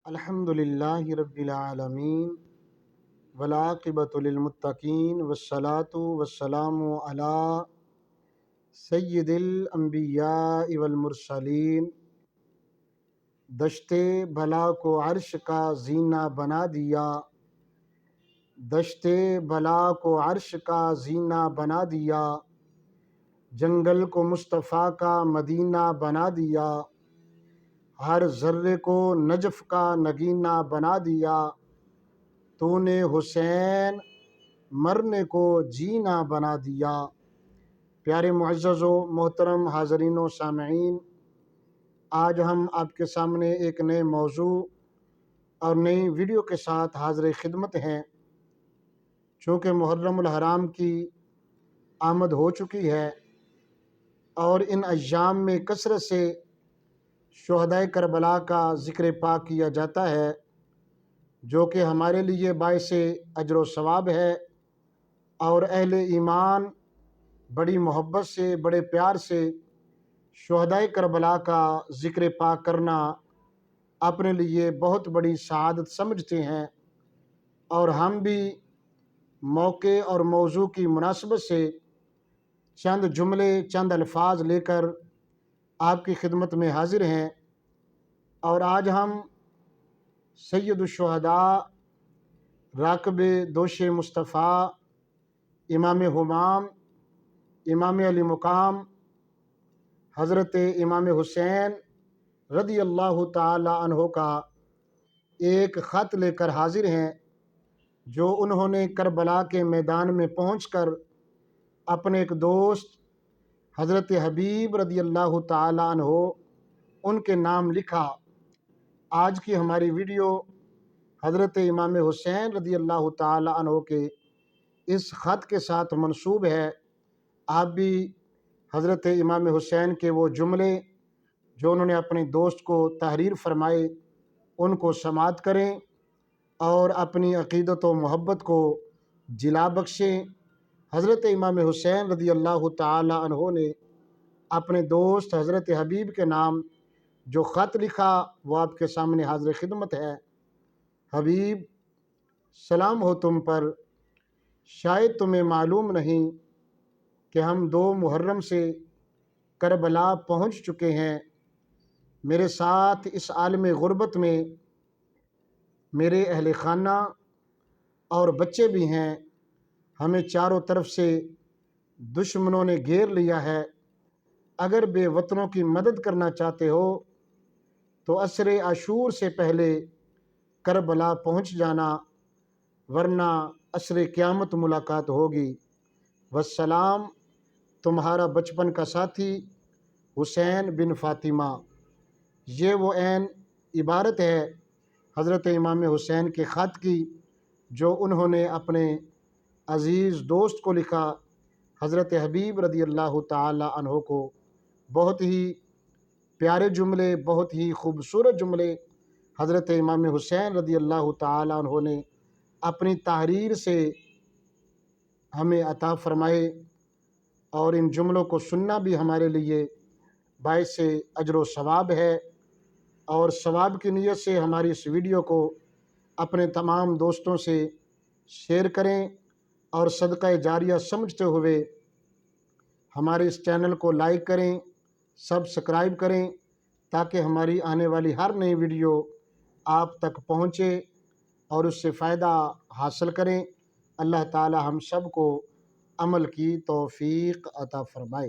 الحمد للہ رب العالمین والعاقبۃ للمتقین والصلاة والسلام علی سید الانبیاء والمرسلین۔ دشت بلا کو عرش کا زینہ بنا دیا، دشت بلا کو عرش کا زینہ بنا دیا، جنگل کو مصطفیٰ کا مدینہ بنا دیا، ہر ذرے کو نجف کا نگینہ بنا دیا، تو نے حسین مرنے کو جینا بنا دیا۔ پیارے معزز و محترم حاضرین و سامعین، آج ہم آپ کے سامنے ایک نئے موضوع اور نئی ویڈیو کے ساتھ حاضر خدمت ہیں۔ چونکہ محرم الحرام کی آمد ہو چکی ہے اور ان ایام میں کثرت سے شہدائے کربلا کا ذکر پاک کیا جاتا ہے، جو کہ ہمارے لیے باعث اجر و ثواب ہے، اور اہل ایمان بڑی محبت سے بڑے پیار سے شہدائے کربلا کا ذکر پاک کرنا اپنے لیے بہت بڑی سعادت سمجھتے ہیں، اور ہم بھی موقع اور موضوع کی مناسبت سے چند جملے چند الفاظ لے کر آپ کی خدمت میں حاضر ہیں۔ اور آج ہم سید الشہداء راکب دوش مصطفیٰ امام ہمام امام علی مقام حضرت امام حسین رضی اللہ تعالی عنہ کا ایک خط لے کر حاضر ہیں، جو انہوں نے کربلا کے میدان میں پہنچ کر اپنے ایک دوست حضرت حبیب رضی اللہ تعالی عنہ ان کے نام لکھا۔ آج کی ہماری ویڈیو حضرت امام حسین رضی اللہ تعالی عنہ کے اس خط کے ساتھ منسوب ہے۔ آپ بھی حضرت امام حسین کے وہ جملے جو انہوں نے اپنے دوست کو تحریر فرمائے ان کو سماعت کریں اور اپنی عقیدت و محبت کو جلا بخشیں۔ حضرت امام حسین رضی اللہ تعالی عنہ نے اپنے دوست حضرت حبیب کے نام جو خط لکھا وہ آپ کے سامنے حاضر خدمت ہے۔ حبیب، سلام ہو تم پر، شاید تمہیں معلوم نہیں کہ ہم 2 محرم سے کربلا پہنچ چکے ہیں۔ میرے ساتھ اس عالم غربت میں میرے اہل خانہ اور بچے بھی ہیں۔ ہمیں چاروں طرف سے دشمنوں نے گھیر لیا ہے۔ اگر بے وطنوں کی مدد کرنا چاہتے ہو تو عصر عاشور سے پہلے کربلا پہنچ جانا، ورنہ عصر قیامت ملاقات ہوگی۔ والسلام، تمہارا بچپن کا ساتھی حسین بن فاطمہ۔ یہ وہ عین عبارت ہے حضرت امام حسین کے خط کی جو انہوں نے اپنے عزیز دوست کو لکھا، حضرت حبیب رضی اللہ تعالی عنہ کو۔ بہت ہی پیارے جملے، بہت ہی خوبصورت جملے حضرت امام حسین رضی اللہ تعالی عنہ نے اپنی تحریر سے ہمیں عطا فرمائے، اور ان جملوں کو سننا بھی ہمارے لیے باعث اجر و ثواب ہے۔ اور ثواب کی نیت سے ہماری اس ویڈیو کو اپنے تمام دوستوں سے شیئر کریں، اور صدقہ جاریہ سمجھتے ہوئے ہمارے اس چینل کو لائک کریں، سبسکرائب کریں، تاکہ ہماری آنے والی ہر نئی ویڈیو آپ تک پہنچے اور اس سے فائدہ حاصل کریں۔ اللہ تعالی ہم سب کو عمل کی توفیق عطا فرمائے۔